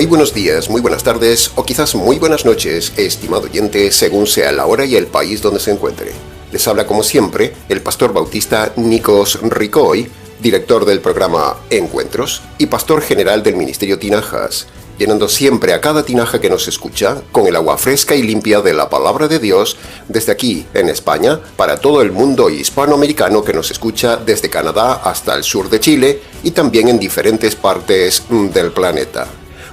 Muy buenos días, muy buenas tardes o quizás muy buenas noches, estimado oyente, según sea la hora y el país donde se encuentre. Les habla como siempre el pastor bautista Nikos Ricoy, director del programa Encuentros y pastor general del Ministerio Tinajas, llenando siempre a cada tinaja que nos escucha con el agua fresca y limpia de la Palabra de Dios desde aquí, en España, para todo el mundo hispanoamericano que nos escucha desde Canadá hasta el sur de Chile y también en diferentes partes del planeta.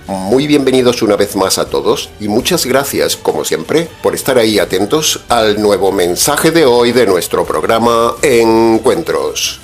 Muy bienvenidos una vez más a todos y muchas gracias, como siempre, por estar ahí atentos al nuevo mensaje de hoy de nuestro programa Encuentros.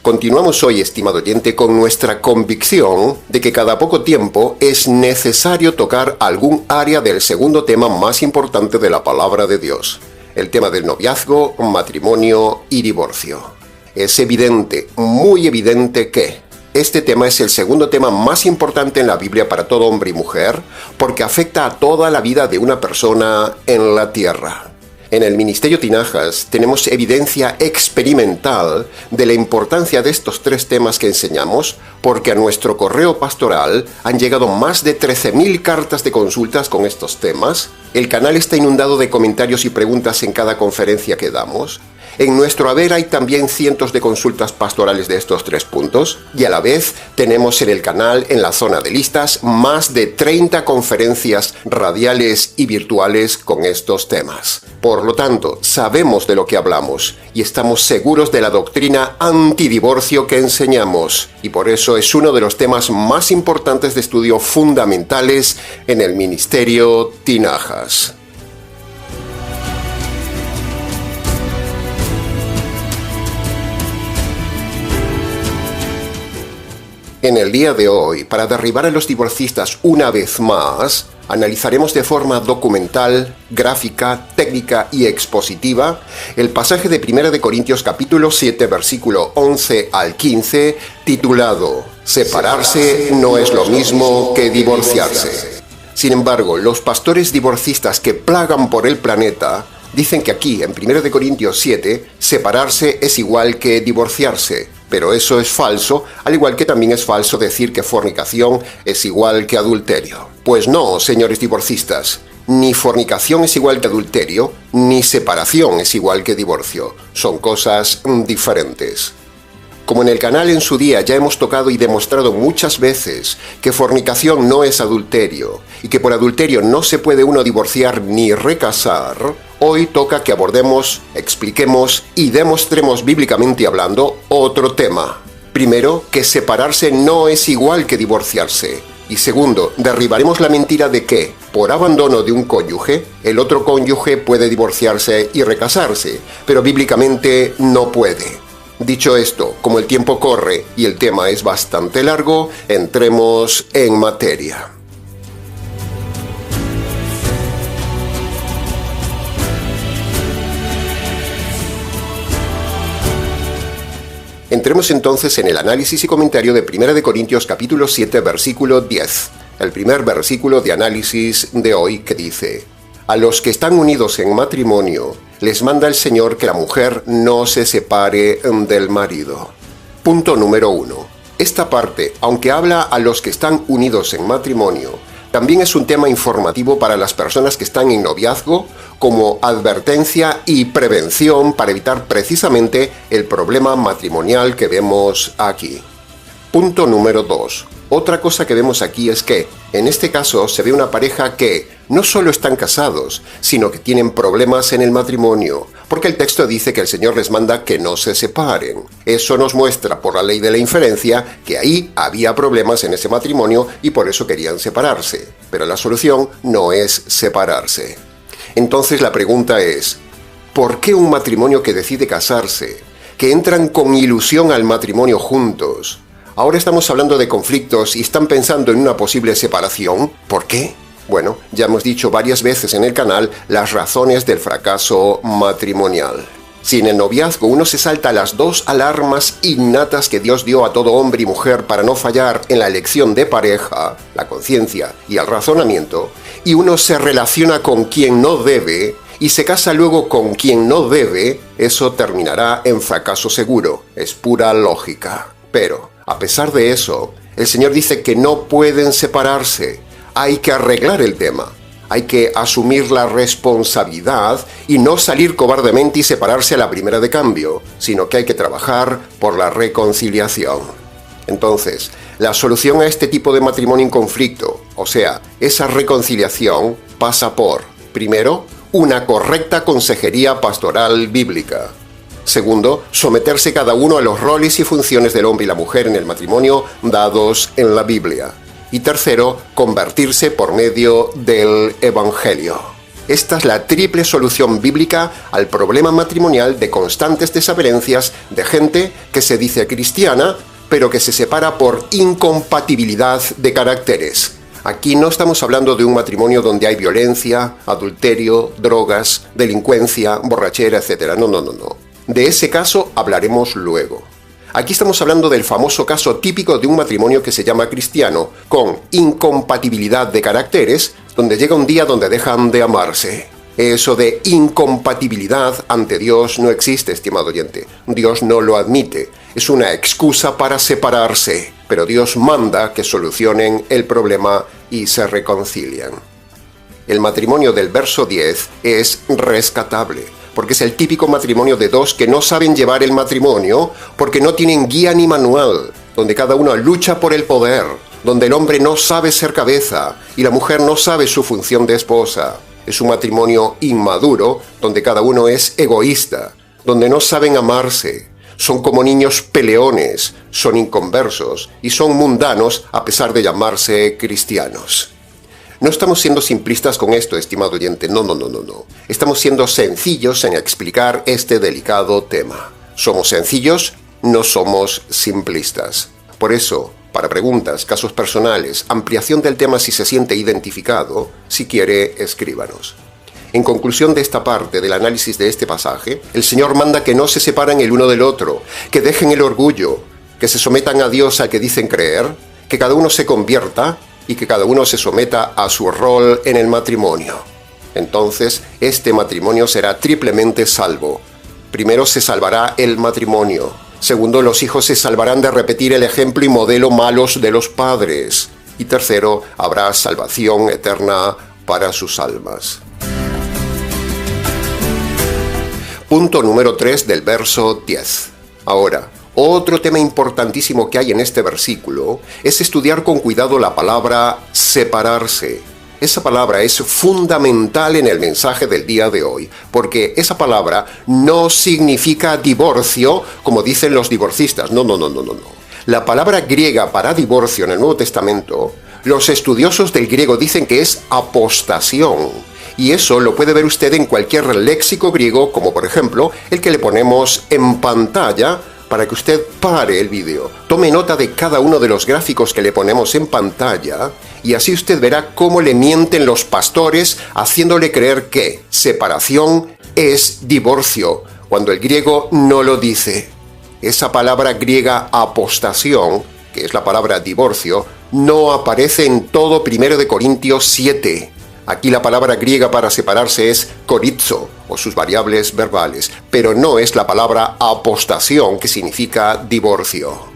Continuamos hoy, estimado oyente, con nuestra convicción de que cada poco tiempo es necesario tocar algún área del segundo tema más importante de la palabra de Dios, el tema del noviazgo, matrimonio y divorcio. Es evidente, muy evidente que este tema es el segundo tema más importante en la Biblia para todo hombre y mujer, porque afecta a toda la vida de una persona en la tierra. En el Ministerio Tinajas tenemos evidencia experimental de la importancia de estos tres temas que enseñamos, porque a nuestro correo pastoral han llegado más de 13.000 cartas de consultas con estos temas. El canal está inundado de comentarios y preguntas en cada conferencia que damos. En nuestro haber hay también cientos de consultas pastorales de estos tres puntos y a la vez tenemos en el canal, en la zona de listas, más de 30 conferencias radiales y virtuales con estos temas. Por lo tanto, sabemos de lo que hablamos y estamos seguros de la doctrina antidivorcio que enseñamos y por eso es uno de los temas más importantes de estudio fundamentales en el Ministerio Tinajas. En el día de hoy, para derribar a los divorcistas una vez más, analizaremos de forma documental, gráfica, técnica y expositiva el pasaje de 1 de Corintios capítulo 7, versículo 11 al 15, titulado «Separarse no es lo mismo que divorciarse». Sin embargo, los pastores divorcistas que plagan por el planeta dicen que aquí, en 1 de Corintios 7, separarse es igual que divorciarse. Pero eso es falso, al igual que también es falso decir que fornicación es igual que adulterio. Pues no, señores divorcistas, ni fornicación es igual que adulterio, ni separación es igual que divorcio. Son cosas diferentes. Como en el canal en su día ya hemos tocado y demostrado muchas veces que fornicación no es adulterio y que por adulterio no se puede uno divorciar ni recasar, hoy toca que abordemos, expliquemos y demostremos bíblicamente hablando otro tema. Primero, que separarse no es igual que divorciarse. Y segundo, derribaremos la mentira de que, por abandono de un cónyuge, el otro cónyuge puede divorciarse y recasarse, pero bíblicamente no puede. Dicho esto, como el tiempo corre y el tema es bastante largo, entremos en materia. Entremos entonces en el análisis y comentario de 1 de Corintios capítulo 7, versículo 10, el primer versículo de análisis de hoy que dice: «A los que están unidos en matrimonio, les manda el Señor que la mujer no se separe del marido». Punto número 1. Esta parte, aunque habla a los que están unidos en matrimonio, también es un tema informativo para las personas que están en noviazgo, como advertencia y prevención para evitar precisamente el problema matrimonial que vemos aquí. Punto número 2. Otra cosa que vemos aquí es que, en este caso, se ve una pareja que no solo están casados, sino que tienen problemas en el matrimonio, porque el texto dice que el Señor les manda que no se separen. Eso nos muestra, por la ley de la inferencia, que ahí había problemas en ese matrimonio y por eso querían separarse. Pero la solución no es separarse. Entonces la pregunta es, ¿por qué un matrimonio que decide casarse, que entran con ilusión al matrimonio juntos, ahora estamos hablando de conflictos y están pensando en una posible separación? ¿Por qué? Bueno, ya hemos dicho varias veces en el canal las razones del fracaso matrimonial. Si en el noviazgo uno se salta las dos alarmas innatas que Dios dio a todo hombre y mujer para no fallar en la elección de pareja, la conciencia y el razonamiento, y uno se relaciona con quien no debe y se casa luego con quien no debe, eso terminará en fracaso seguro. Es pura lógica. Pero, a pesar de eso, el Señor dice que no pueden separarse. Hay que arreglar el tema. Hay que asumir la responsabilidad y no salir cobardemente y separarse a la primera de cambio, sino que hay que trabajar por la reconciliación. Entonces, la solución a este tipo de matrimonio en conflicto, o sea, esa reconciliación, pasa por, primero, una correcta consejería pastoral bíblica. Segundo, someterse cada uno a los roles y funciones del hombre y la mujer en el matrimonio dados en la Biblia. Y tercero, convertirse por medio del Evangelio. Esta es la triple solución bíblica al problema matrimonial de constantes desavenencias de gente que se dice cristiana, pero que se separa por incompatibilidad de caracteres. Aquí no estamos hablando de un matrimonio donde hay violencia, adulterio, drogas, delincuencia, borrachera, etc. No. De ese caso hablaremos luego. Aquí estamos hablando del famoso caso típico de un matrimonio que se llama cristiano, con incompatibilidad de caracteres, donde llega un día donde dejan de amarse. Eso de incompatibilidad ante Dios no existe, estimado oyente. Dios no lo admite. Es una excusa para separarse, pero Dios manda que solucionen el problema y se reconcilian. El matrimonio del verso 10 es rescatable, porque es el típico matrimonio de dos que no saben llevar el matrimonio porque no tienen guía ni manual, donde cada uno lucha por el poder, donde el hombre no sabe ser cabeza y la mujer no sabe su función de esposa. Es un matrimonio inmaduro, donde cada uno es egoísta, donde no saben amarse, son como niños peleones, son inconversos y son mundanos a pesar de llamarse cristianos. No estamos siendo simplistas con esto, estimado oyente, no. Estamos siendo sencillos en explicar este delicado tema. Somos sencillos, no somos simplistas. Por eso, para preguntas, casos personales, ampliación del tema si se siente identificado, si quiere, escríbanos. En conclusión de esta parte del análisis de este pasaje, el Señor manda que no se separen el uno del otro, que dejen el orgullo, que se sometan a Dios al que dicen creer, que cada uno se convierta y que cada uno se someta a su rol en el matrimonio. Entonces, este matrimonio será triplemente salvo. Primero, se salvará el matrimonio. Segundo, los hijos se salvarán de repetir el ejemplo y modelo malos de los padres. Y tercero, habrá salvación eterna para sus almas. Punto número 3 del verso 10. Ahora, otro tema importantísimo que hay en este versículo es estudiar con cuidado la palabra separarse. Esa palabra es fundamental en el mensaje del día de hoy, porque esa palabra no significa divorcio, como dicen los divorcistas. No. La palabra griega para divorcio en el Nuevo Testamento, los estudiosos del griego dicen que es apostación. Y eso lo puede ver usted en cualquier léxico griego, como por ejemplo el que le ponemos en pantalla, para que usted pare el vídeo, tome nota de cada uno de los gráficos que le ponemos en pantalla y así usted verá cómo le mienten los pastores haciéndole creer que separación es divorcio, cuando el griego no lo dice. Esa palabra griega apostación, que es la palabra divorcio, no aparece en todo 1 Corintios 7. Aquí la palabra griega para separarse es korizo, o sus variables verbales, pero no es la palabra apostación, que significa divorcio.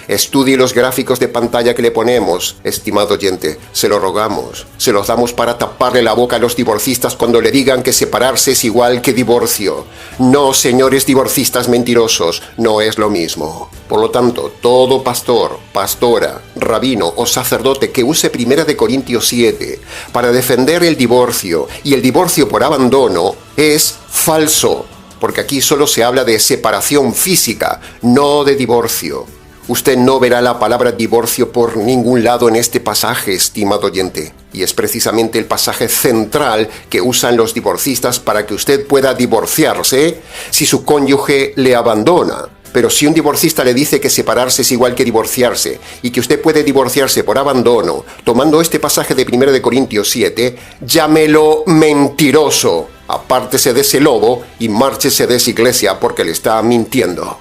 Estudie los gráficos de pantalla que le ponemos, estimado oyente, se lo rogamos. Se los damos para taparle la boca a los divorcistas cuando le digan que separarse es igual que divorcio. No, señores divorcistas mentirosos, no es lo mismo. Por lo tanto, todo pastor, pastora, rabino o sacerdote que use 1 Corintios 7 para defender el divorcio y el divorcio por abandono es falso, porque aquí solo se habla de separación física, no de divorcio. Usted no verá la palabra divorcio por ningún lado en este pasaje, estimado oyente. Y es precisamente el pasaje central que usan los divorcistas para que usted pueda divorciarse si su cónyuge le abandona. Pero si un divorcista le dice que separarse es igual que divorciarse y que usted puede divorciarse por abandono, tomando este pasaje de 1 Corintios 7, llámelo mentiroso. Apártese de ese lobo y márchese de esa iglesia porque le está mintiendo.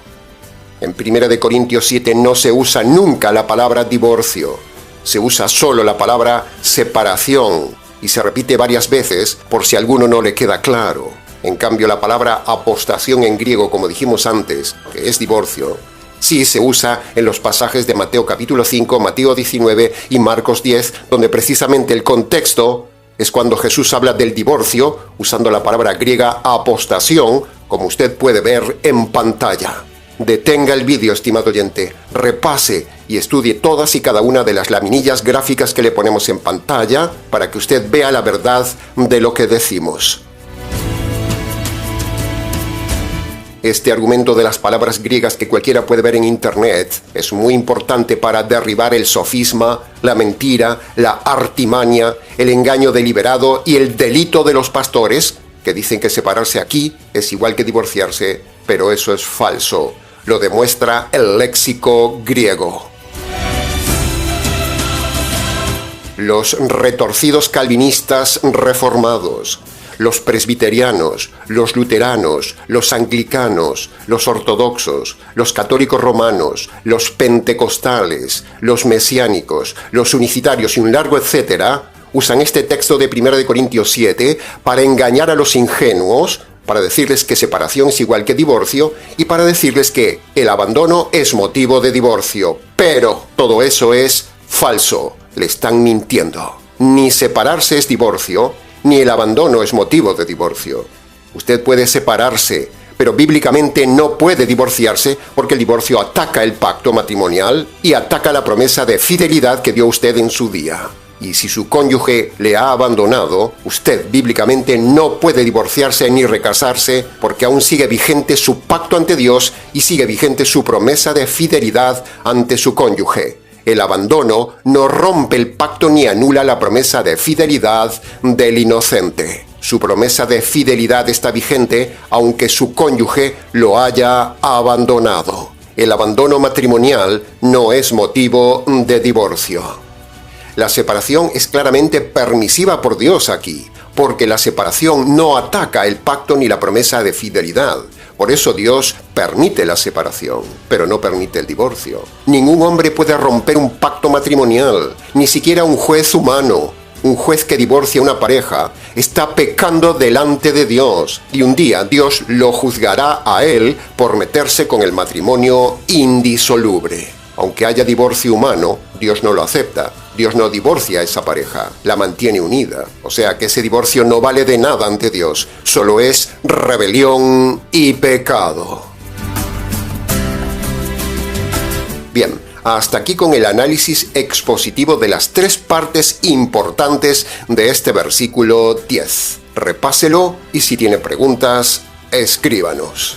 En 1 Corintios 7 no se usa nunca la palabra divorcio, se usa solo la palabra separación y se repite varias veces por si a alguno no le queda claro. En cambio, la palabra apostación en griego, como dijimos antes, que es divorcio, sí se usa en los pasajes de Mateo capítulo 5, Mateo 19 y Marcos 10, donde precisamente el contexto es cuando Jesús habla del divorcio, usando la palabra griega apostasión, como usted puede ver en pantalla. Detenga el vídeo, estimado oyente, repase y estudie todas y cada una de las laminillas gráficas que le ponemos en pantalla para que usted vea la verdad de lo que decimos. Este argumento de las palabras griegas que cualquiera puede ver en internet es muy importante para derribar el sofisma, la mentira, la artimaña, el engaño deliberado y el delito de los pastores, que dicen que separarse aquí es igual que divorciarse, pero eso es falso. Lo demuestra el léxico griego. Los retorcidos calvinistas reformados, los presbiterianos, los luteranos, los anglicanos, los ortodoxos, los católicos romanos, los pentecostales, los mesiánicos, los unicitarios y un largo etcétera, usan este texto de 1 Corintios 7 para engañar a los ingenuos, para decirles que separación es igual que divorcio y para decirles que el abandono es motivo de divorcio. Pero todo eso es falso, le están mintiendo. Ni separarse es divorcio, ni el abandono es motivo de divorcio. Usted puede separarse, pero bíblicamente no puede divorciarse porque el divorcio ataca el pacto matrimonial y ataca la promesa de fidelidad que dio usted en su día. Y si su cónyuge le ha abandonado, usted bíblicamente no puede divorciarse ni recasarse porque aún sigue vigente su pacto ante Dios y sigue vigente su promesa de fidelidad ante su cónyuge. El abandono no rompe el pacto ni anula la promesa de fidelidad del inocente. Su promesa de fidelidad está vigente aunque su cónyuge lo haya abandonado. El abandono matrimonial no es motivo de divorcio. La separación es claramente permisiva por Dios aquí, porque la separación no ataca el pacto ni la promesa de fidelidad. Por eso Dios permite la separación, pero no permite el divorcio. Ningún hombre puede romper un pacto matrimonial, ni siquiera un juez humano. Un juez que divorcia a una pareja está pecando delante de Dios, y un día Dios lo juzgará a él por meterse con el matrimonio indisoluble. Aunque haya divorcio humano, Dios no lo acepta. Dios no divorcia a esa pareja, la mantiene unida. O sea que ese divorcio no vale de nada ante Dios, solo es rebelión y pecado. Bien, hasta aquí con el análisis expositivo de las tres partes importantes de este versículo 10. Repáselo y si tiene preguntas, escríbanos.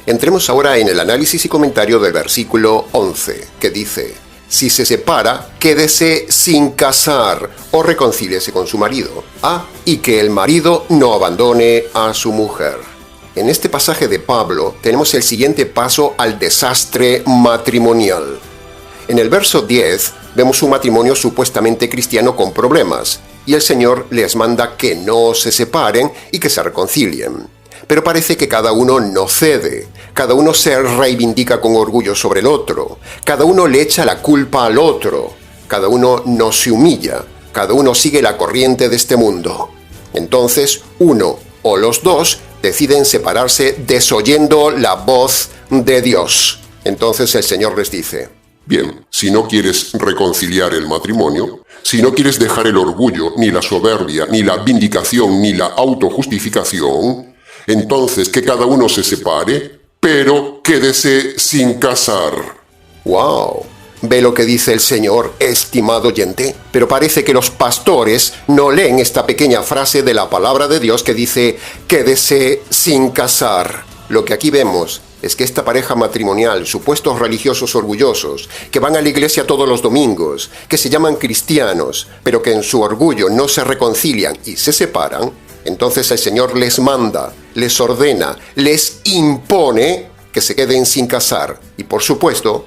Entremos ahora en el análisis y comentario del versículo 11, que dice: si se separa, quédese sin casar o reconcíliese con su marido. Y que el marido no abandone a su mujer. En este pasaje de Pablo tenemos el siguiente paso al desastre matrimonial. En el verso 10 vemos un matrimonio supuestamente cristiano con problemas, y el Señor les manda que no se separen y que se reconcilien. Pero parece que cada uno no cede, cada uno se reivindica con orgullo sobre el otro, cada uno le echa la culpa al otro, cada uno no se humilla, cada uno sigue la corriente de este mundo. Entonces, uno o los dos deciden separarse desoyendo la voz de Dios. Entonces el Señor les dice: bien, si no quieres reconciliar el matrimonio, si no quieres dejar el orgullo, ni la soberbia, ni la vindicación, ni la autojustificación, entonces que cada uno se separe, pero quédese sin casar. ¡Wow! ¿Ve lo que dice el Señor, estimado oyente? Pero parece que los pastores no leen esta pequeña frase de la palabra de Dios que dice: quédese sin casar. Lo que aquí vemos es que esta pareja matrimonial, supuestos religiosos orgullosos, que van a la iglesia todos los domingos, que se llaman cristianos, pero que en su orgullo no se reconcilian y se separan, entonces el Señor les manda, les ordena, les impone que se queden sin casar. Y por supuesto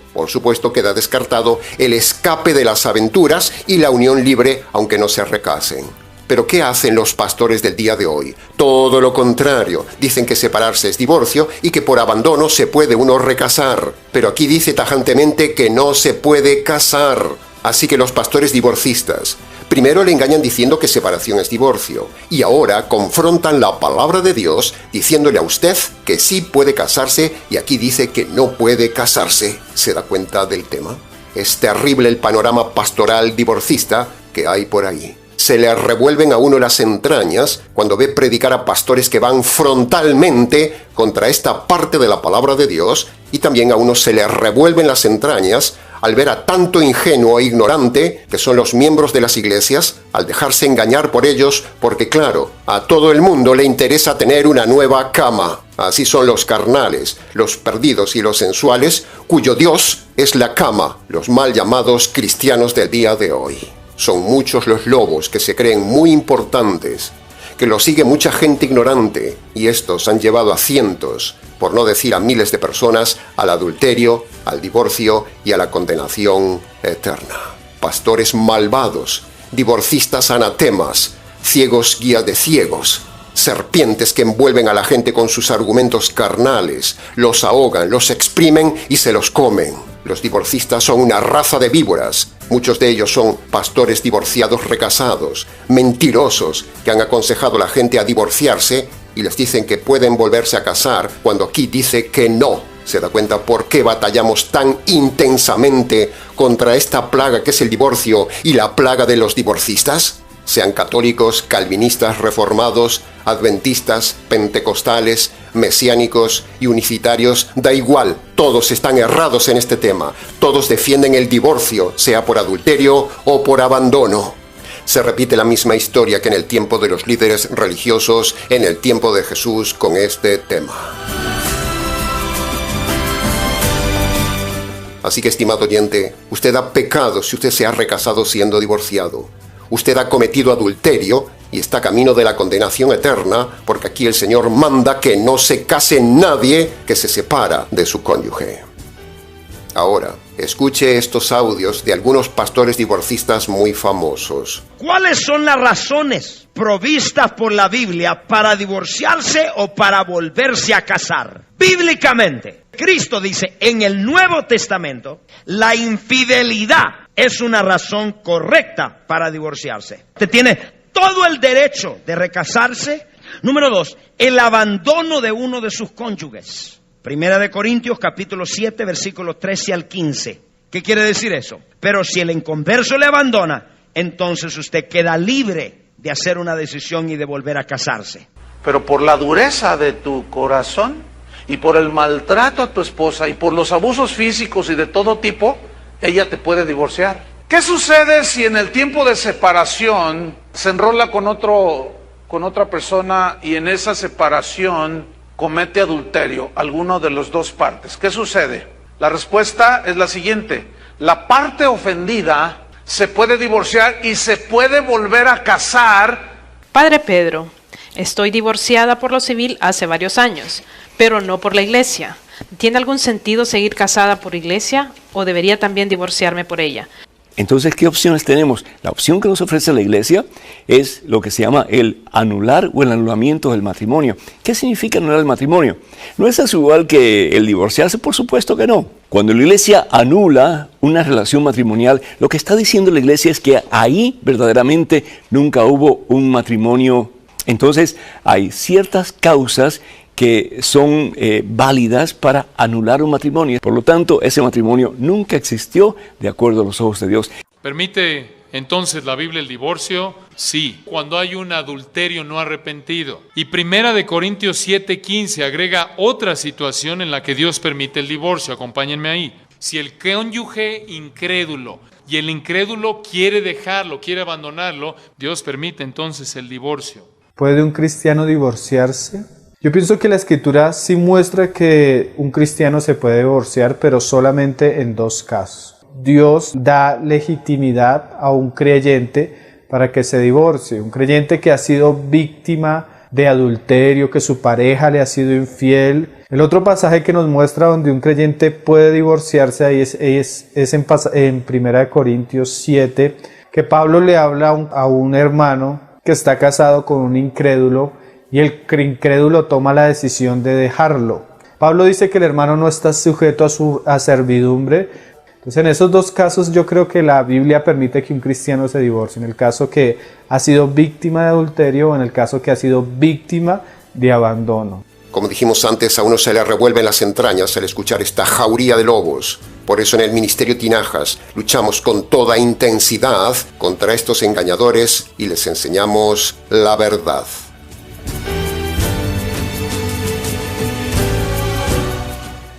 queda descartado el escape de las aventuras y la unión libre aunque no se recasen. Pero ¿qué hacen los pastores del día de hoy? Todo lo contrario. Dicen que separarse es divorcio y que por abandono se puede uno recasar. Pero aquí dice tajantemente que no se puede casar. Así que los pastores divorcistas, Primero le engañan diciendo que separación es divorcio, y ahora confrontan la palabra de Dios diciéndole a usted que sí puede casarse y aquí dice que no puede casarse. ¿Se da cuenta del tema? Es terrible el panorama pastoral divorcista que hay por ahí. Se le revuelven a uno las entrañas cuando ve predicar a pastores que van frontalmente contra esta parte de la palabra de Dios, y también a uno se le revuelven las entrañas al ver a tanto ingenuo e ignorante que son los miembros de las iglesias, al dejarse engañar por ellos, porque claro, a todo el mundo le interesa tener una nueva cama. Así son los carnales, los perdidos y los sensuales, cuyo Dios es la cama, los mal llamados cristianos del día de hoy. Son muchos los lobos que se creen muy importantes, que los sigue mucha gente ignorante, y estos han llevado a cientos, por no decir a miles de personas, al adulterio, al divorcio y a la condenación eterna. Pastores malvados, divorcistas anatemas, ciegos guías de ciegos, serpientes que envuelven a la gente con sus argumentos carnales, los ahogan, los exprimen y se los comen. Los divorcistas son una raza de víboras. Muchos de ellos son pastores divorciados recasados, mentirosos, que han aconsejado a la gente a divorciarse y les dicen que pueden volverse a casar cuando aquí dice que no. ¿Se da cuenta por qué batallamos tan intensamente contra esta plaga que es el divorcio y la plaga de los divorcistas? Sean católicos, calvinistas, reformados, adventistas, pentecostales, mesiánicos y unicitarios, da igual, todos están errados en este tema. Todos defienden el divorcio, sea por adulterio o por abandono. Se repite la misma historia que en el tiempo de los líderes religiosos, en el tiempo de Jesús con este tema. Así que, estimado oyente, usted ha pecado si usted se ha recasado siendo divorciado. Usted ha cometido adulterio y está camino de la condenación eterna, porque aquí el Señor manda que no se case nadie que se separa de su cónyuge. Ahora, escuche estos audios de algunos pastores divorcistas muy famosos. ¿Cuáles son las razones provistas por la Biblia para divorciarse o para volverse a casar? Bíblicamente, Cristo dice en el Nuevo Testamento, la infidelidad es una razón correcta para divorciarse. Usted tiene todo el derecho de recasarse. Número 2, el abandono de uno de sus cónyuges. Primera de Corintios, capítulo 7, versículos 13 al 15. ¿Qué quiere decir eso? Pero si el inconverso le abandona, entonces usted queda libre de hacer una decisión y de volver a casarse. Pero por la dureza de tu corazón y por el maltrato a tu esposa y por los abusos físicos y de todo tipo, ella te puede divorciar. ¿Qué sucede si en el tiempo de separación se enrola con otra persona y en esa separación comete adulterio, alguno de las dos partes? ¿Qué sucede? La respuesta es la siguiente: la parte ofendida se puede divorciar y se puede volver a casar. Padre Pedro, estoy divorciada por lo civil hace varios años, pero no por la iglesia. ¿Tiene algún sentido seguir casada por iglesia o debería también divorciarme por ella? Entonces, ¿qué opciones tenemos? La opción que nos ofrece la iglesia es lo que se llama el anular o el anulamiento del matrimonio. ¿Qué significa anular el matrimonio? ¿No es eso igual que el divorciarse? Por supuesto que no. Cuando la iglesia anula una relación matrimonial, lo que está diciendo la iglesia es que ahí verdaderamente nunca hubo un matrimonio. Entonces, hay ciertas causas que son válidas para anular un matrimonio. Por lo tanto, ese matrimonio nunca existió de acuerdo a los ojos de Dios. ¿Permite entonces la Biblia el divorcio? Sí, cuando hay un adulterio no arrepentido. Y Primera de Corintios 7:15 agrega otra situación en la que Dios permite el divorcio. Acompáñenme ahí. Si el cónyuge incrédulo y el incrédulo quiere dejarlo, quiere abandonarlo, Dios permite entonces el divorcio. ¿Puede un cristiano divorciarse? Yo pienso que la Escritura sí muestra que un cristiano se puede divorciar, pero solamente en dos casos. Dios da legitimidad a un creyente para que se divorcie. Un creyente que ha sido víctima de adulterio, que su pareja le ha sido infiel. El otro pasaje que nos muestra donde un creyente puede divorciarse ahí es en 1 Corintios 7, que Pablo le habla a un hermano que está casado con un incrédulo, y el incrédulo toma la decisión de dejarlo. Pablo dice que el hermano no está sujeto a servidumbre, Entonces, en esos dos casos yo creo que la Biblia permite que un cristiano se divorcie, en el caso que ha sido víctima de adulterio o en el caso que ha sido víctima de abandono. Como dijimos antes, a uno se le revuelven las entrañas al escuchar esta jauría de lobos. Por eso en el Ministerio Tinajas luchamos con toda intensidad contra estos engañadores y les enseñamos la verdad.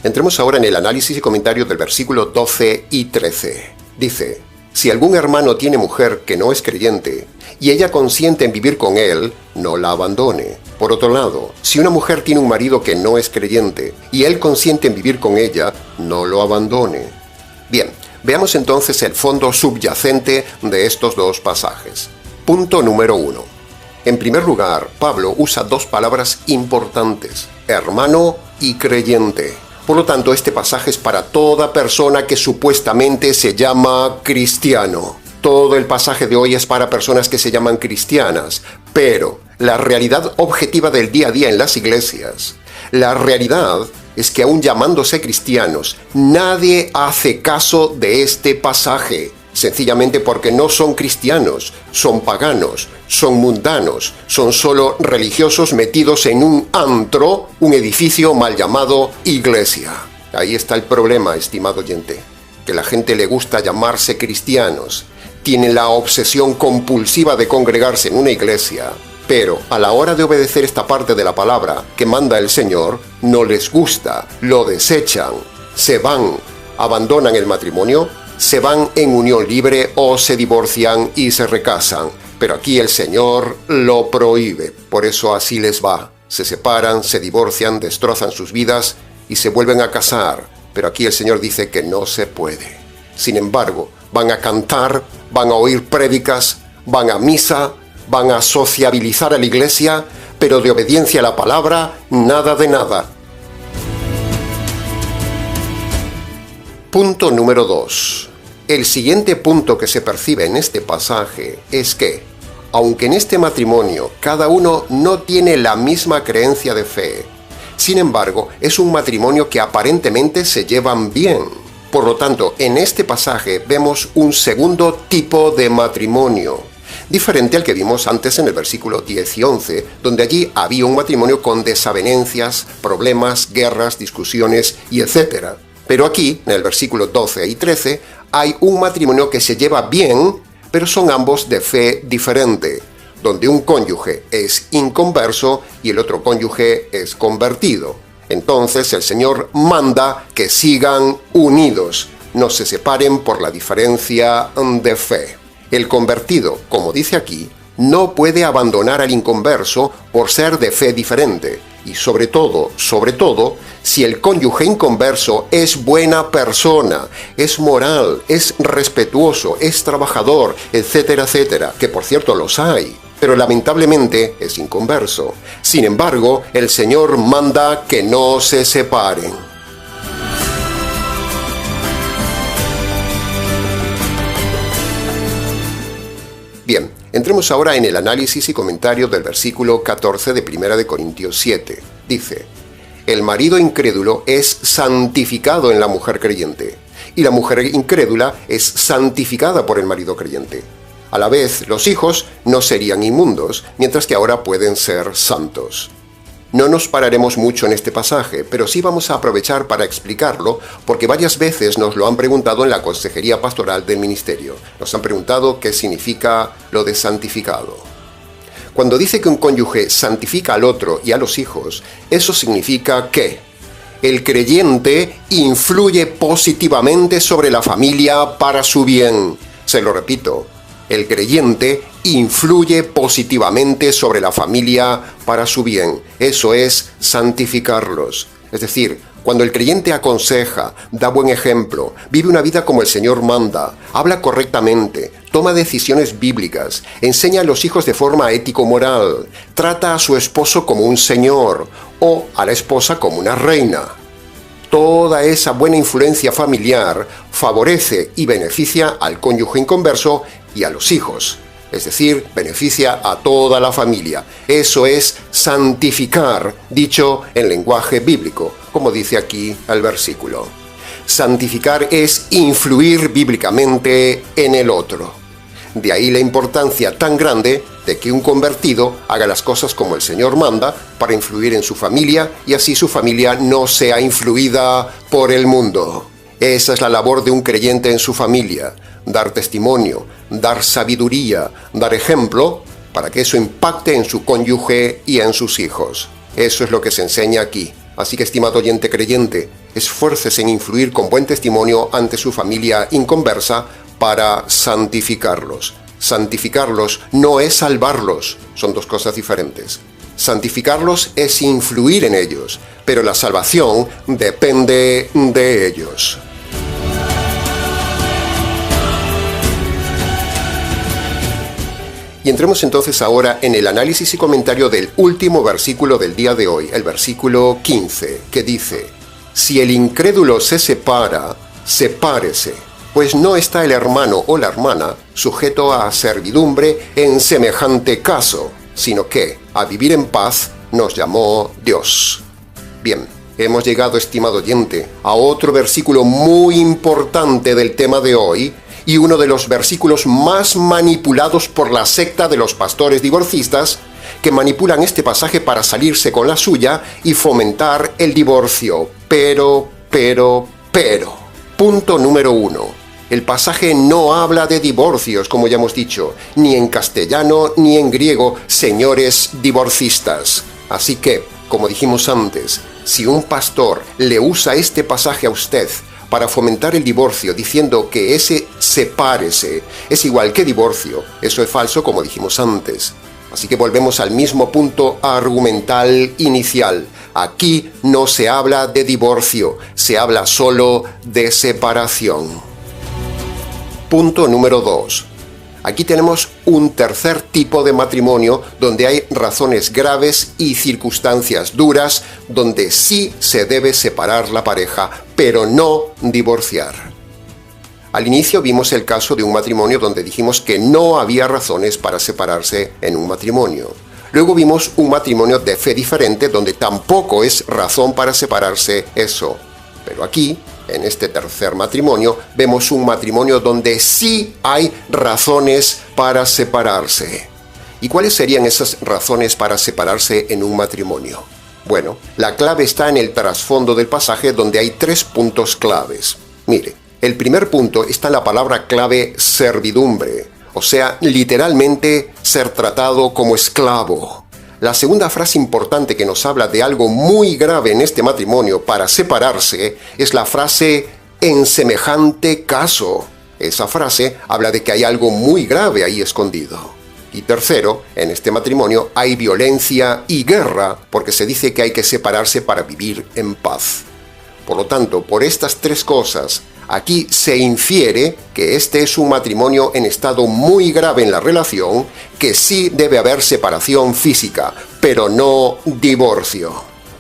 Entremos ahora en el análisis y comentario del versículo 12 y 13. Dice: si algún hermano tiene mujer que no es creyente y ella consiente en vivir con él, no la abandone. Por otro lado, si una mujer tiene un marido que no es creyente y él consiente en vivir con ella, no lo abandone. Bien, veamos entonces el fondo subyacente de estos dos pasajes. Punto número 1. En primer lugar, Pablo usa dos palabras importantes: hermano y creyente. Por lo tanto, este pasaje es para toda persona que supuestamente se llama cristiano. Todo el pasaje de hoy es para personas que se llaman cristianas, pero la realidad objetiva del día a día en las iglesias, la realidad es que aún llamándose cristianos, nadie hace caso de este pasaje, sencillamente porque no son cristianos, son paganos, son mundanos, son solo religiosos metidos en un antro, un edificio mal llamado iglesia. Ahí está el problema, estimado oyente, que la gente le gusta llamarse cristianos, tienen la obsesión compulsiva de congregarse en una iglesia, pero a la hora de obedecer esta parte de la palabra que manda el Señor, no les gusta, lo desechan, se van, abandonan el matrimonio, se van en unión libre o se divorcian y se recasan. Pero aquí el Señor lo prohíbe, por eso así les va. Se separan, se divorcian, destrozan sus vidas y se vuelven a casar. Pero aquí el Señor dice que no se puede. Sin embargo, van a cantar, van a oír prédicas, van a misa, van a sociabilizar a la iglesia, pero de obediencia a la palabra, nada de nada. Punto número 2. El siguiente punto que se percibe en este pasaje es que, aunque en este matrimonio cada uno no tiene la misma creencia de fe, sin embargo, es un matrimonio que aparentemente se llevan bien. Por lo tanto, en este pasaje vemos un segundo tipo de matrimonio, diferente al que vimos antes en el versículo 10 y 11, donde allí había un matrimonio con desavenencias, problemas, guerras, discusiones y etc. Pero aquí, en el versículo 12 y 13, hay un matrimonio que se lleva bien, pero son ambos de fe diferente, donde un cónyuge es inconverso y el otro cónyuge es convertido. Entonces el Señor manda que sigan unidos, no se separen por la diferencia de fe. El convertido, como dice aquí, no puede abandonar al inconverso por ser de fe diferente. Y sobre todo, si el cónyuge inconverso es buena persona, es moral, es respetuoso, es trabajador, etcétera, etcétera, que por cierto los hay, pero lamentablemente es inconverso. Sin embargo, el Señor manda que no se separen. Bien, entremos ahora en el análisis y comentario del versículo 14 de 1 de Corintios 7. Dice: el marido incrédulo es santificado en la mujer creyente, y la mujer incrédula es santificada por el marido creyente. A la vez, los hijos no serían inmundos, mientras que ahora pueden ser santos. No nos pararemos mucho en este pasaje, pero sí vamos a aprovechar para explicarlo, porque varias veces nos lo han preguntado en la consejería pastoral del ministerio. Nos han preguntado qué significa lo de santificado. Cuando dice que un cónyuge santifica al otro y a los hijos, eso significa que el creyente influye positivamente sobre la familia para su bien. Se lo repito. El creyente influye positivamente sobre la familia para su bien. Eso es santificarlos. Es decir, cuando el creyente aconseja, da buen ejemplo, vive una vida como el Señor manda, habla correctamente, toma decisiones bíblicas, enseña a los hijos de forma ético-moral, trata a su esposo como un señor o a la esposa como una reina. Toda esa buena influencia familiar favorece y beneficia al cónyuge inconverso y a los hijos, es decir, beneficia a toda la familia. Eso es santificar, dicho en lenguaje bíblico, como dice aquí el versículo. Santificar es influir bíblicamente en el otro. De ahí la importancia tan grande de que un convertido haga las cosas como el Señor manda para influir en su familia y así su familia no sea influida por el mundo. Esa es la labor de un creyente en su familia, dar testimonio, dar sabiduría, dar ejemplo para que eso impacte en su cónyuge y en sus hijos. Eso es lo que se enseña aquí. Así que, estimado oyente creyente, esfuércese en influir con buen testimonio ante su familia inconversa para santificarlos. Santificarlos no es salvarlos, son dos cosas diferentes. Santificarlos es influir en ellos, pero la salvación depende de ellos. Y entremos entonces ahora en el análisis y comentario del último versículo del día de hoy, el versículo 15, que dice: si el incrédulo se separa, sepárese, pues no está el hermano o la hermana sujeto a servidumbre en semejante caso, sino que a vivir en paz nos llamó Dios. Bien, hemos llegado, estimado oyente, a otro versículo muy importante del tema de hoy, y uno de los versículos más manipulados por la secta de los pastores divorcistas, que manipulan este pasaje para salirse con la suya y fomentar el divorcio. Pero. Punto número 1. El pasaje no habla de divorcios, como ya hemos dicho, ni en castellano ni en griego, señores divorcistas. Así que, como dijimos antes, si un pastor le usa este pasaje a usted para fomentar el divorcio diciendo que ese sepárese es igual que divorcio, eso es falso, como dijimos antes. Así que volvemos al mismo punto argumental inicial. Aquí no se habla de divorcio, se habla solo de separación. Punto número 2. Aquí tenemos un tercer tipo de matrimonio donde hay razones graves y circunstancias duras donde sí se debe separar la pareja, pero no divorciar. Al inicio vimos el caso de un matrimonio donde dijimos que no había razones para separarse en un matrimonio. Luego vimos un matrimonio de fe diferente donde tampoco es razón para separarse eso. Pero aquí, en este tercer matrimonio, vemos un matrimonio donde sí hay razones para separarse. ¿Y cuáles serían esas razones para separarse en un matrimonio? Bueno, la clave está en el trasfondo del pasaje donde hay 3 puntos claves. Mire, el primer punto está en la palabra clave servidumbre, o sea, literalmente ser tratado como esclavo. La segunda frase importante que nos habla de algo muy grave en este matrimonio para separarse es la frase en semejante caso. Esa frase habla de que hay algo muy grave ahí escondido. Y tercero, en este matrimonio hay violencia y guerra porque se dice que hay que separarse para vivir en paz. Por lo tanto, por estas 3 cosas, aquí se infiere que este es un matrimonio en estado muy grave en la relación, que sí debe haber separación física, pero no divorcio.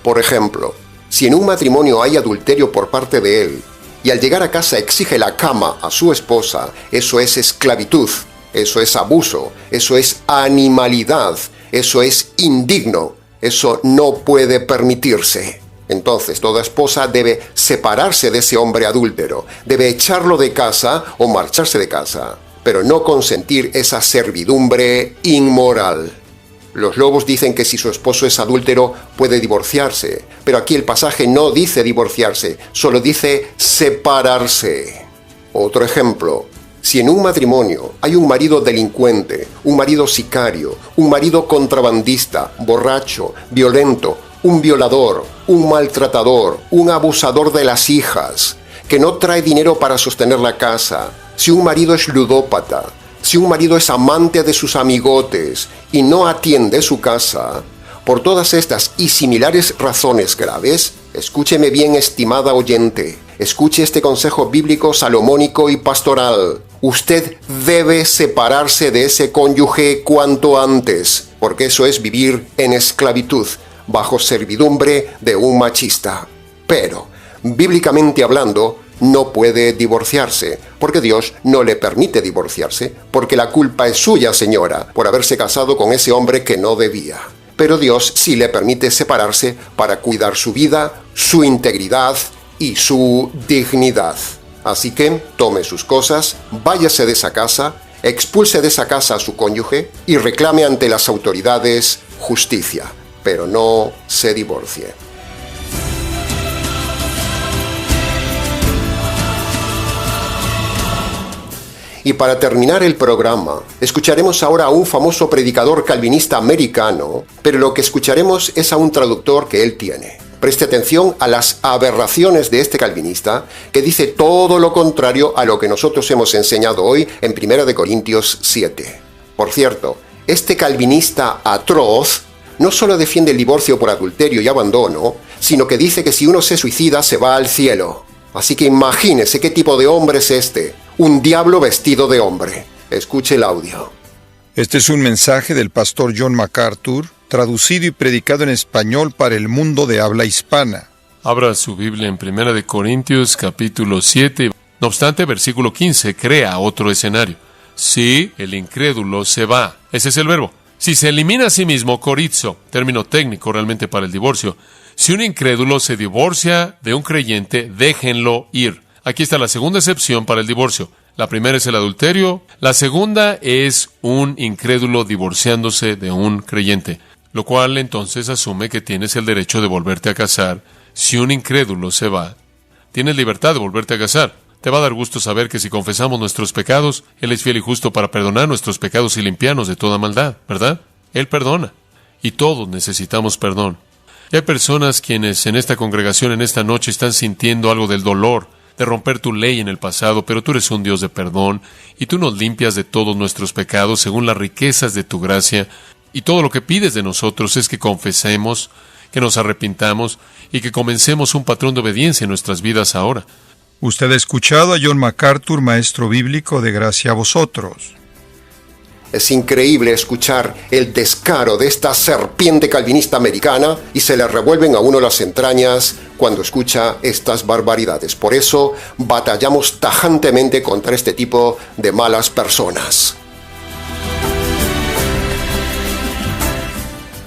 Por ejemplo, si en un matrimonio hay adulterio por parte de él, y al llegar a casa exige la cama a su esposa, eso es esclavitud, eso es abuso, eso es animalidad, eso es indigno, eso no puede permitirse. Entonces, toda esposa debe separarse de ese hombre adúltero, debe echarlo de casa o marcharse de casa, pero no consentir esa servidumbre inmoral. Los lobos dicen que si su esposo es adúltero puede divorciarse, pero aquí el pasaje no dice divorciarse, solo dice separarse. Otro ejemplo, si en un matrimonio hay un marido delincuente, un marido sicario, un marido contrabandista, borracho, violento, un violador, un maltratador, un abusador de las hijas, que no trae dinero para sostener la casa, si un marido es ludópata, si un marido es amante de sus amigotes y no atiende su casa, por todas estas y similares razones graves, escúcheme bien, estimada oyente, escuche este consejo bíblico salomónico y pastoral. Usted debe separarse de ese cónyuge cuanto antes, porque eso es vivir en esclavitud, bajo servidumbre de un machista. Pero, bíblicamente hablando, no puede divorciarse, porque Dios no le permite divorciarse, porque la culpa es suya, señora, por haberse casado con ese hombre que no debía. Pero Dios sí le permite separarse para cuidar su vida, su integridad y su dignidad. Así que tome sus cosas, váyase de esa casa, expulse de esa casa a su cónyuge y reclame ante las autoridades justicia, pero no se divorcie. Y para terminar el programa, escucharemos ahora a un famoso predicador calvinista americano, pero lo que escucharemos es a un traductor que él tiene. Preste atención a las aberraciones de este calvinista, que dice todo lo contrario a lo que nosotros hemos enseñado hoy en 1 Corintios 7. Por cierto, este calvinista atroz no solo defiende el divorcio por adulterio y abandono, sino que dice que si uno se suicida se va al cielo. Así que imagínese qué tipo de hombre es este, un diablo vestido de hombre. Escuche el audio. Este es un mensaje del pastor John MacArthur, traducido y predicado en español para el mundo de habla hispana. Abra su Biblia en 1 Corintios capítulo 7. No obstante, versículo 15 crea otro escenario. Si el incrédulo se va, ese es el verbo. Si se elimina a sí mismo, corizo, término técnico realmente para el divorcio. Si un incrédulo se divorcia de un creyente, déjenlo ir. Aquí está la segunda excepción para el divorcio. La primera es el adulterio. La segunda es un incrédulo divorciándose de un creyente, lo cual entonces asume que tienes el derecho de volverte a casar. Si un incrédulo se va, tienes libertad de volverte a casar. Te va a dar gusto saber que si confesamos nuestros pecados, Él es fiel y justo para perdonar nuestros pecados y limpiarnos de toda maldad, ¿verdad? Él perdona. Y todos necesitamos perdón. Y hay personas quienes en esta congregación, en esta noche, están sintiendo algo del dolor de romper tu ley en el pasado, pero tú eres un Dios de perdón y tú nos limpias de todos nuestros pecados según las riquezas de tu gracia, y todo lo que pides de nosotros es que confesemos, que nos arrepintamos y que comencemos un patrón de obediencia en nuestras vidas ahora. Usted ha escuchado a John MacArthur, maestro bíblico de gracia a vosotros. Es increíble escuchar el descaro de esta serpiente calvinista americana y se le revuelven a uno las entrañas cuando escucha estas barbaridades. Por eso batallamos tajantemente contra este tipo de malas personas.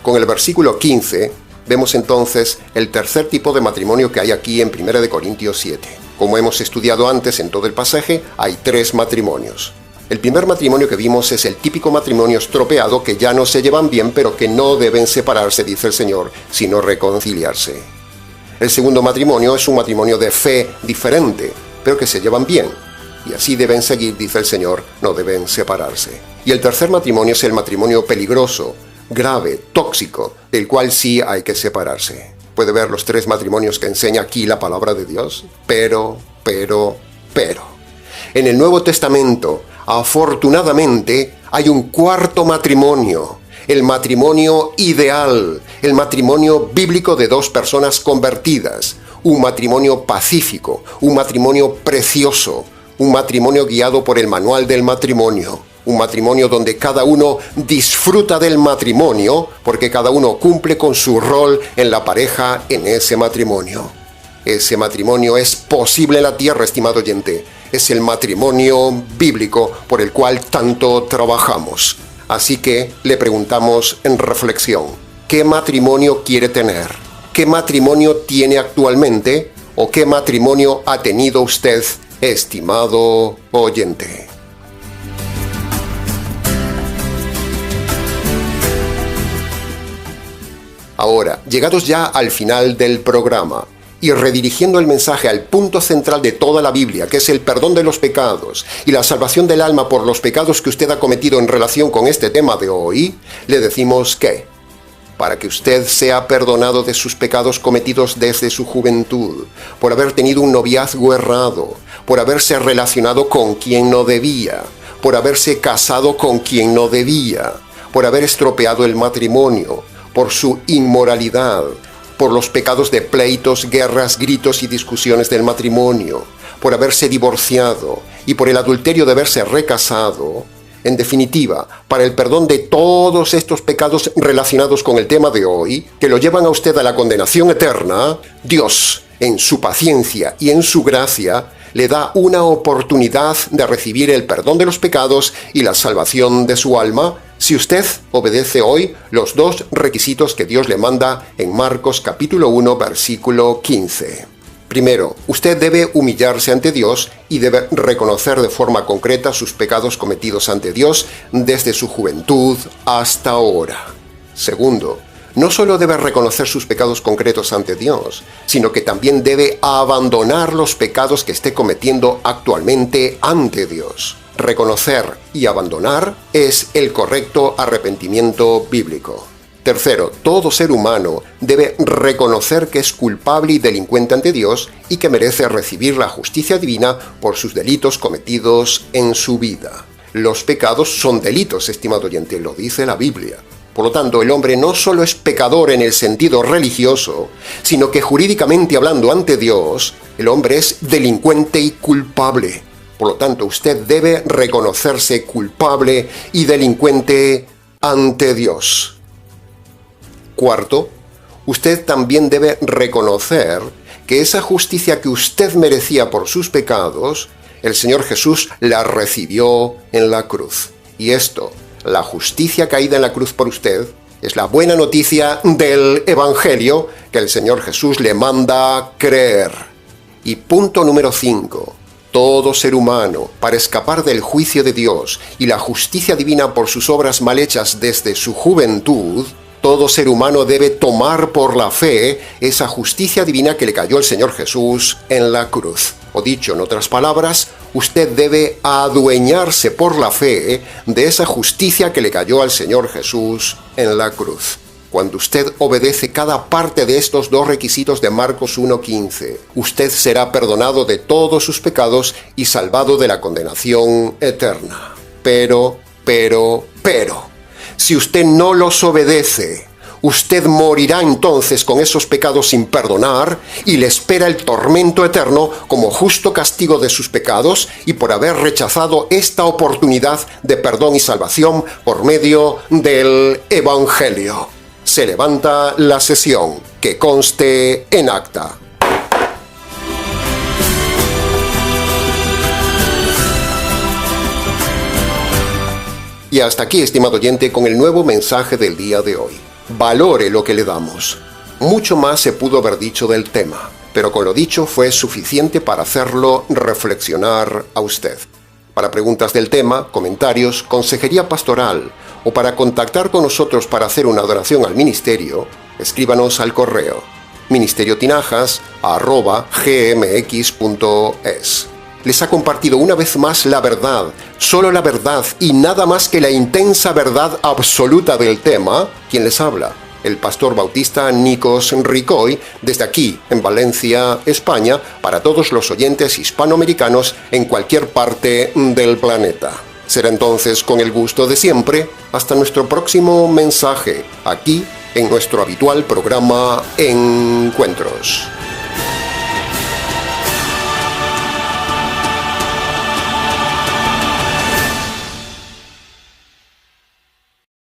Con el versículo 15 vemos entonces el tercer tipo de matrimonio que hay aquí en 1 Corintios 7. Como hemos estudiado antes en todo el pasaje, hay 3 matrimonios. El primer matrimonio que vimos es el típico matrimonio estropeado que ya no se llevan bien, pero que no deben separarse, dice el Señor, sino reconciliarse. El segundo matrimonio es un matrimonio de fe diferente, pero que se llevan bien. Y así deben seguir, dice el Señor, no deben separarse. Y el tercer matrimonio es el matrimonio peligroso, grave, tóxico, del cual sí hay que separarse. ¿Puede ver los 3 matrimonios que enseña aquí la palabra de Dios? Pero. En el Nuevo Testamento, afortunadamente, hay un cuarto matrimonio, el matrimonio ideal, el matrimonio bíblico de 2 personas convertidas, un matrimonio pacífico, un matrimonio precioso, un matrimonio guiado por el manual del matrimonio, un matrimonio donde cada uno disfruta del matrimonio porque cada uno cumple con su rol en la pareja en ese matrimonio. Ese matrimonio es posible en la tierra, estimado oyente. Es el matrimonio bíblico por el cual tanto trabajamos. Así que le preguntamos en reflexión, ¿qué matrimonio quiere tener? ¿Qué matrimonio tiene actualmente? ¿O qué matrimonio ha tenido usted, estimado oyente? Ahora, llegados ya al final del programa, y redirigiendo el mensaje al punto central de toda la Biblia, que es el perdón de los pecados y la salvación del alma por los pecados que usted ha cometido en relación con este tema de hoy, le decimos que, para que usted sea perdonado de sus pecados cometidos desde su juventud, por haber tenido un noviazgo errado, por haberse relacionado con quien no debía, por haberse casado con quien no debía, por haber estropeado el matrimonio, por su inmoralidad, por los pecados de pleitos, guerras, gritos y discusiones del matrimonio, por haberse divorciado y por el adulterio de haberse recasado. En definitiva, para el perdón de todos estos pecados relacionados con el tema de hoy, que lo llevan a usted a la condenación eterna, Dios, en su paciencia y en su gracia, le da una oportunidad de recibir el perdón de los pecados y la salvación de su alma, si usted obedece hoy los 2 requisitos que Dios le manda en Marcos capítulo 1, versículo 15. Primero, usted debe humillarse ante Dios y debe reconocer de forma concreta sus pecados cometidos ante Dios desde su juventud hasta ahora. Segundo, no solo debe reconocer sus pecados concretos ante Dios, sino que también debe abandonar los pecados que esté cometiendo actualmente ante Dios. Reconocer y abandonar es el correcto arrepentimiento bíblico. Tercero, todo ser humano debe reconocer que es culpable y delincuente ante Dios y que merece recibir la justicia divina por sus delitos cometidos en su vida. Los pecados son delitos, estimado oyente, lo dice la Biblia. Por lo tanto, el hombre no solo es pecador en el sentido religioso, sino que jurídicamente hablando ante Dios, el hombre es delincuente y culpable. Por lo tanto, usted debe reconocerse culpable y delincuente ante Dios. Cuarto, usted también debe reconocer que esa justicia que usted merecía por sus pecados, el Señor Jesús la recibió en la cruz. Y esto, la justicia caída en la cruz por usted, es la buena noticia del Evangelio que el Señor Jesús le manda creer. Y punto número 5. Todo ser humano, para escapar del juicio de Dios y la justicia divina por sus obras mal hechas desde su juventud, todo ser humano debe tomar por la fe esa justicia divina que le cayó el Señor Jesús en la cruz. O dicho en otras palabras, usted debe adueñarse por la fe de esa justicia que le cayó al Señor Jesús en la cruz. Cuando usted obedece cada parte de estos dos requisitos de Marcos 1:15, usted será perdonado de todos sus pecados y salvado de la condenación eterna. Pero, si usted no los obedece, usted morirá entonces con esos pecados sin perdonar y le espera el tormento eterno como justo castigo de sus pecados y por haber rechazado esta oportunidad de perdón y salvación por medio del Evangelio. Se levanta la sesión, que conste en acta. Y hasta aquí, estimado oyente, con el nuevo mensaje del día de hoy. Valore lo que le damos. Mucho más se pudo haber dicho del tema, pero con lo dicho fue suficiente para hacerlo reflexionar a usted. Para preguntas del tema, comentarios, consejería pastoral o para contactar con nosotros para hacer una adoración al ministerio, escríbanos al correo ministeriotinajas@gmx.es. Les ha compartido una vez más la verdad, solo la verdad y nada más que la intensa verdad absoluta del tema, quien les habla, el pastor bautista Nikos Ricoy, desde aquí, en Valencia, España, para todos los oyentes hispanoamericanos en cualquier parte del planeta. Será entonces con el gusto de siempre, hasta nuestro próximo mensaje, aquí en nuestro habitual programa Encuentros.